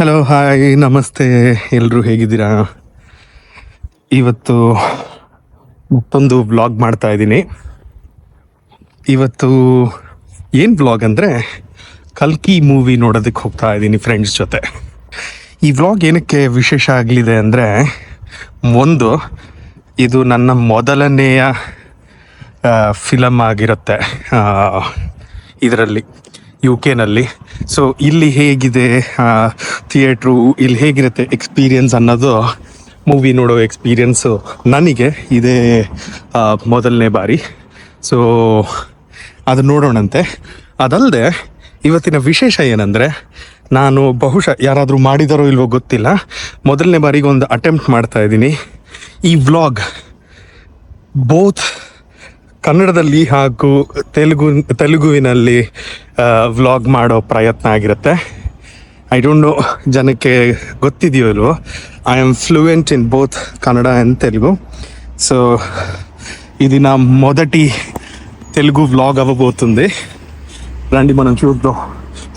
Hello, hi, ನಮಸ್ತೆ. ಎಲ್ಲರೂ ಹೇಗಿದ್ದೀರಾ? ಇವತ್ತು ಮತ್ತೊಂದು ವ್ಲಾಗ್ ಮಾಡ್ತಾ ಇದ್ದೀನಿ. ಇವತ್ತು ಏನು ವ್ಲಾಗ್ ಅಂದರೆ, ಕಲ್ಕಿ ಮೂವಿ ನೋಡೋದಕ್ಕೆ ಹೋಗ್ತಾ ಇದ್ದೀನಿ ಫ್ರೆಂಡ್ಸ್ ಜೊತೆ. ಈ ವ್ಲಾಗ್ ಏನಕ್ಕೆ ವಿಶೇಷ ಆಗಲಿದೆ ಅಂದರೆ, ಒಂದು, ಇದು ನನ್ನ ಮೊದಲನೆಯ ಫಿಲಮ್ ಆಗಿರುತ್ತೆ ಇದರಲ್ಲಿ, UK-ನಲ್ಲಿ. ಸೊ ಇಲ್ಲಿ ಹೇಗಿದೆ ಥಿಯೇಟ್ರು, ಇಲ್ಲಿ ಹೇಗಿರುತ್ತೆ ಎಕ್ಸ್ಪೀರಿಯನ್ಸ್ ಅನ್ನೋದು, ಮೂವಿ ನೋಡೋ ಎಕ್ಸ್ಪೀರಿಯನ್ಸು ನನಗೆ ಇದೇ ಮೊದಲನೇ ಬಾರಿ. ಸೊ ಅದು ನೋಡೋಣಂತೆ. ಅದಲ್ಲದೆ ಇವತ್ತಿನ ವಿಶೇಷ ಏನಂದರೆ, ನಾನು ಬಹುಶಃ ಯಾರಾದರೂ ಮಾಡಿದಾರೋ ಇಲ್ವೋ ಗೊತ್ತಿಲ್ಲ, ಮೊದಲನೇ ಬಾರಿಗೆ ಒಂದು ಅಟೆಂಪ್ಟ್ ಮಾಡ್ತಾ ಇದ್ದೀನಿ. ಈ ವ್ಲಾಗ್ ಬೋತ್ ಕನ್ನಡದಲ್ಲಿ ಹಾಗೂ ತೆಲುಗುವಿನಲ್ಲಿ ವ್ಲಾಗ್ ಮಾಡೋ ಪ್ರಯತ್ನ ಆಗಿರುತ್ತೆ. ಐ ಡೋಂಟ್ ನೋ ಜನಕ್ಕೆ ಗೊತ್ತಿದೆಯೋ ಇಲ್ವೋ, I am fluent in both Kannada and Telugu. So ఇది నా మొదటి తెలుగు వ్లాగ్ అవ్వబోతుంది. రండి మనం చూద్దాం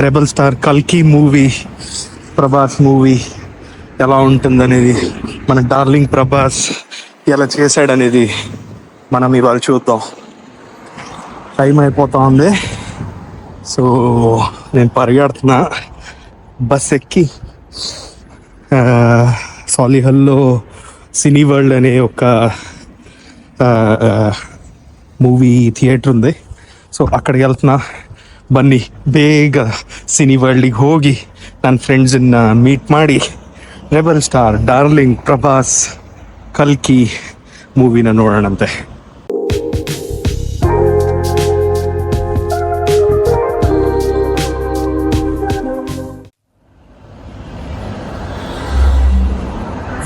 రెబల్ స్టార్ కల్కి మూవీ, ప్రభాస్ మూవీ ఎలా ఉంటుందనేది, మన డార్లింగ్ ప్రభాస్ ఎలా చేశాడనేది మనం ఇవాళ చూద్దాం. టైం అయిపోతా ఉంది. సో నేను పరిగెడుతున్నా. బస్ ఎక్కి సాలిహల్లో సినీ వరల్డ్ అనే ఒక మూవీ థియేటర్ ఉంది. సో అక్కడికి వెళ్తున్నా. ಬನ್ನಿ ಬೇಗ ಸಿನಿ ವರ್ಲ್ಡಿಗೆ ಹೋಗಿ ನನ್ನ ಫ್ರೆಂಡ್ಸನ್ನ ಮೀಟ್ ಮಾಡಿ ರೆಬಲ್ ಸ್ಟಾರ್ ಡಾರ್ಲಿಂಗ್ ಪ್ರಭಾಸ್ ಕಲ್ಕಿ ಮೂವಿನ ನೋಡೋಣಂತೆ.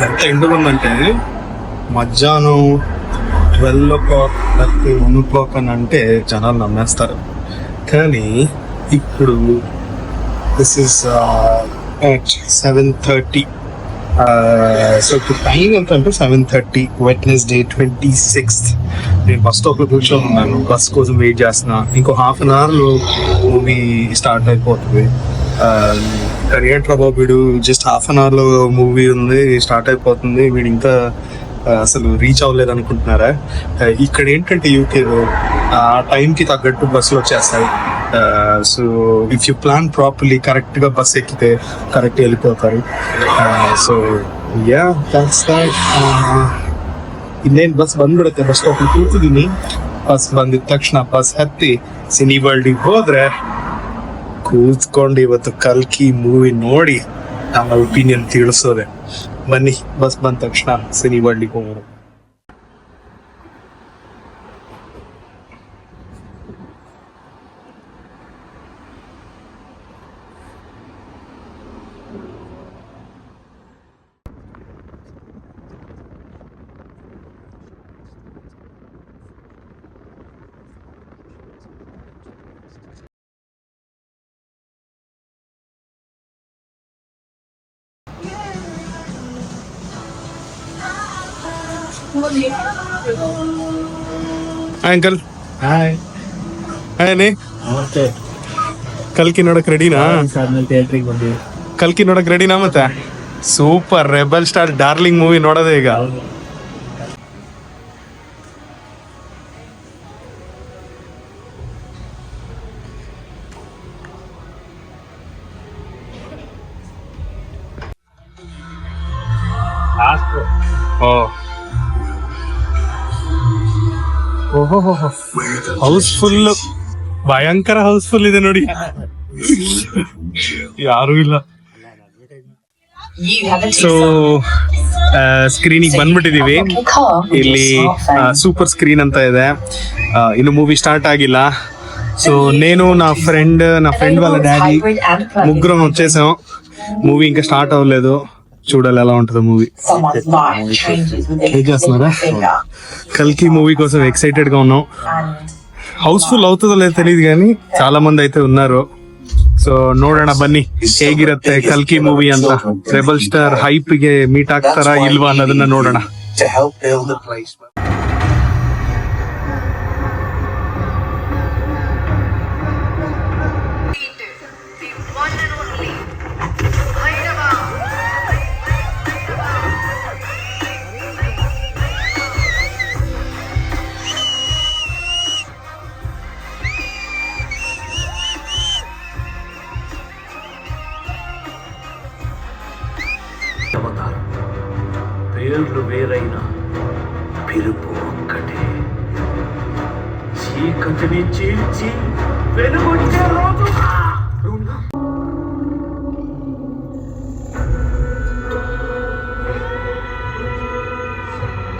ఎంత ఎండ ఉందంటే, మధ్యాహ్నం 12 o'clock లేకపోతే 1 o'clock అని అంటే జనాలు నమ్మేస్తారు. కానీ ఇప్పుడు దిస్ ఇస్ at 7:30. సో ఇప్పుడు టైం ఎంత అంటే 7:30, వెడ్నెస్డే 26th. నేను బస్ స్టాప్లో కూర్చొని ఉన్నాను, బస్ కోసం వెయిట్ చేస్తున్నా. ఇంకో హాఫ్ అన్ అవర్లో మూవీ స్టార్ట్ అయిపోతుంది. కానీ ఏంట్రా బాబు, వీడు జస్ట్ హాఫ్ అన్ అవర్లో మూవీ ఉంది, స్టార్ట్ అయిపోతుంది, వీడు ఇంకా అసలు రీచ్ అవ్వలేదు అనుకుంటున్నారా? ఇక్కడ ఏంటంటే యూకేలో ఆ టైంకి తగ్గట్టు బస్సులు వచ్చేస్తాయి. So if you plan properly, కరెక్ట్గా బస్ ఎక్కితే కరెక్ట్ వెళ్ళిపోతారు. So yeah that's that. ಇನ್ನೇನು ಬಸ್ ಬಂದ್ಬಿಡುತ್ತೆ, ಬಸ್ ಸ್ಟಾಪ್ ಕೂತಿದ್ದೀನಿ. ಬಸ್ ಬಂದಿದ ತಕ್ಷಣ ಬಸ್ ಹತ್ತಿ ಸಿನಿ ವರ್ಲ್ಡಿಗೆ ಹೋದ್ರೆ ಕೂತ್ಕೊಂಡು ಇವತ್ತು ಕಲ್ಕಿ ಮೂವಿ ನೋಡಿ ನಮ್ಮ ಒಪಿನಿಯನ್ ತಿಳಿಸೋದೆ. ಬನ್ನಿ, ಬಸ್ ಬಂದ ತಕ್ಷಣ ಸಿನಿ ವರ್ಲ್ಡಿಗೆ ಹೋಗೋಣ. Uncle hi. ಹಾಯ್. ನಮಸ್ತೆ. ಕಲ್ಕಿ ನೋಡಕ್ ರೆಡಿನಾ? ಥಿಯೇಟ್ರಿಗೆ ಬಂದಿವಿ. ಕಲ್ಕಿ ನೋಡಕ್ ರೆಡಿನಾ? ಮತ್ತೆ super. Rebel star darling movie ನೋಡೋದೇ ಈಗ. ಓಹೋ, ಹೌಸ್ಫುಲ್, ಭಯಂಕರ ಹೌಸ್ಫುಲ್ ಇದೆ ನೋಡಿ, ಯಾರು ಇಲ್ಲ. ಸೊ ಸ್ಕ್ರೀನಿಗೆ ಬಂದ್ಬಿಟ್ಟಿದೀವಿ. ಇಲ್ಲಿ ಸೂಪರ್ ಸ್ಕ್ರೀನ್ ಅಂತ ಇದೆ. ಇನ್ನು ಮೂವಿ ಸ್ಟಾರ್ಟ್ ಆಗಿಲ್ಲ. సో నేను నా ఫ్రెండ్ వాళ్ళ డాడీ ముగ్గురం వచ్చేసాం. మూవీ ఇంకా స్టార్ట్ అవ్వలేదు. చూడాలి ఎలా ఉంటుందో మూవీ. ఏం చేస్తున్నారా? కల్కి మూవీ కోసం ఎక్సైటెడ్ గా ఉన్నాం. హౌస్ఫుల్ అవుతుందో లేదో తెలియదు కానీ చాలా మంది అయితే ఉన్నారు. ಸೊ ನೋಡೋಣ ಬನ್ನಿ ಹೇಗಿರುತ್ತೆ ಕಲ್ಕಿ ಮೂವಿ ಅಂತ. ರೆಬಲ್ ಸ್ಟಾರ್ ಹೈಪ್ ಗೆ ಮೀಟ್ ಆಗ್ತಾರಾ ಇಲ್ವಾ ಅನ್ನೋದನ್ನ ನೋಡೋಣ. ಭೈರವ పేర్లు వేరైనా పిలుపు ఒక్కటే. చీకటిని చీల్చి వెలుగొచ్చే రోజు.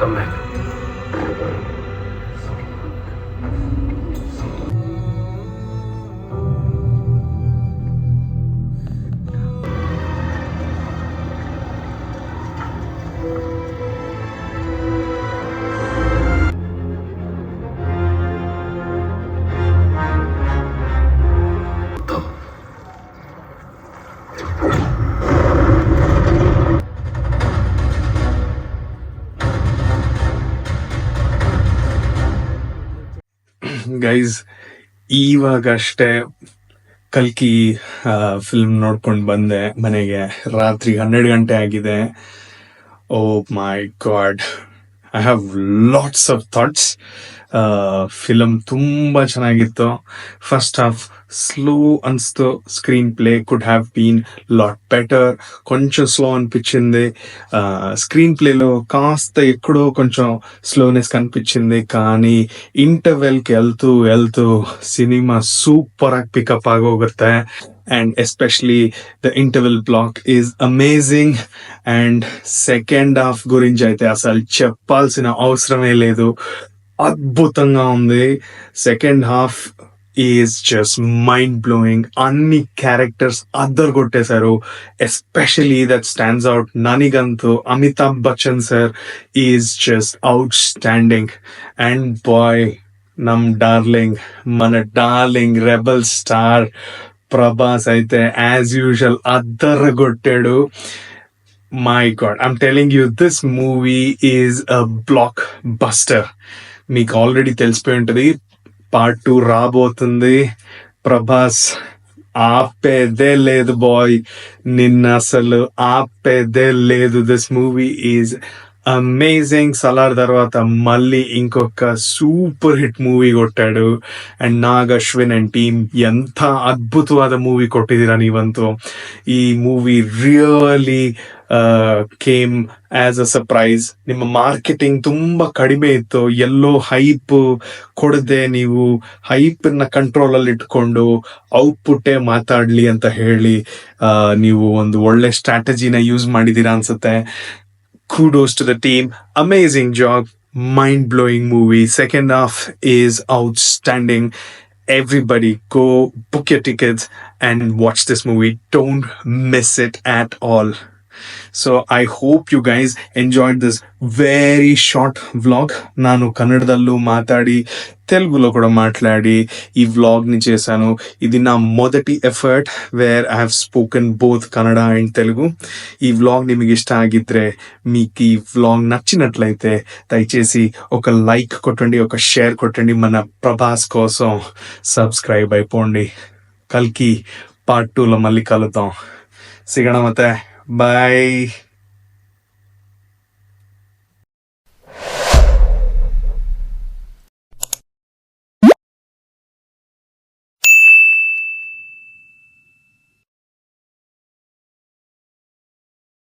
Come back. ಗೈಸ್, ಇವಾಗಷ್ಟೇ ಕಲ್ಕಿ ಫಿಲ್ಮ್ ನೋಡ್ಕೊಂಡು ಬಂದೆ ಮನೆಗೆ. ರಾತ್ರಿ 12 ಗಂಟೆ ಆಗಿದೆ. Oh my god, I have lots of thoughts. Film ತುಂಬಾ ಚೆನ್ನಾಗಿತ್ತು. ಫಸ್ಟ್ ಹಾಫ್ ಸ್ಲೋ ಅನ್ಸ್ತು. Screenplay could have been lot better. కొంచెం స్లో అనిపించింది. స్క్రీన్ ప్లేలో కాస్త ఎక్కడో కొంచెం స్లోనెస్ కనిపించింది. కానీ ಇಂಟರ್ವೆಲ್ಗೆ వెళ్తూ ಸಿನಿಮಾ ಸೂಪರ್ ಆಗಿ ಪಿಕಪ್ ಆಗೋಗುತ್ತೆ. And especially the interval block is amazing. And second half గురించి అయితే అసలు చెప్పాల్సిన అవసరమే లేదు. అద్భుతంగా ఉంది. Second half is just mind blowing. అన్ని క్యారెక్టర్స్ అద్దరు కొట్టేశారు. ఎస్పెషలీ దట్ స్టాండ్స్ అవుట్ ననిగంతు Amitabh Bachchan sir is just outstanding. And boy, నమ్ డార్లింగ్, మన డార్లింగ్ రెబల్ స్టార్ ప్రభాస్ అయితే యాజ్ యూజువల్ అద్దరగొట్టాడు. My god, I'm telling you, this movie is a blockbuster. మీకు already తెలిసిపోయి ఉంటుంది, పార్ట్ 2 రాబోతుంది. ప్రభాస్ ఆపేదే లేదు బాయ్, నిన్న అసలు ఆపేదే లేదు. This movie is amazing. Salaar తర్వాత మళ్ళీ ఇంకొక సూపర్ హిట్ ಮೂವಿ ಕೊಟ್ಟಾಡು. And Nag Ashwin and team ಎಂಥ ಅದ್ಭುತವಾದ ಮೂವಿ ಕೊಟ್ಟಿದ್ದೀರಾ ನೀವಂತೂ. ಈ movie really came as a surprise. ನಿಮ್ಮ ಮಾರ್ಕೆಟಿಂಗ್ ತುಂಬಾ ಕಡಿಮೆ ಇತ್ತು. ಎಲ್ಲೋ ಹೈಪ್ ಕೊಡದೆ ನೀವು ಹೈಪ್ ನ ಕಂಟ್ರೋಲ್ ಅಲ್ಲಿ ಇಟ್ಕೊಂಡು ಔಟ್ಪುಟ್ಟೇ ಮಾತಾಡ್ಲಿ ಅಂತ ಹೇಳಿ ನೀವು ಒಂದು ಒಳ್ಳೆ ಸ್ಟ್ರಾಟಜಿನ ಯೂಸ್ ಮಾಡಿದೀರಾ ಅನ್ಸುತ್ತೆ. Kudos to the team. Amazing job. Mind-blowing movie. Second half is outstanding. Everybody go book your tickets and watch this movie. Don't miss it at all. So I hope you guys enjoyed this very short vlog. ನಾನು ಕನ್ನಡದಲ್ಲೂ ಮಾತಾಡಿ తెలుగులో కూడా మాట్లాడి ఈ వ్లాగ్ని చేశాను. ఇది నా మొదటి effort where I have spoken both Kannada and Telugu. ఈ వ్లాగ్ మీకు ఇಷ್ಟ ಆಗಿದ್ರೆ, మీకు ఈ వ్లాగ్ నచ్చినట్లయితే దయచేసి ఒక లైక్ కొట్టండి, ఒక షేర్ కొట్టండి. మన ప్రభాస్ కోసం సబ్స్క్రైబ్ అయిపోండి. కల్కి పార్ట్ 2లో మళ్ళీ కలుద్దాం. సిగణ ಮತ್ತೆ ಬಾಯ್.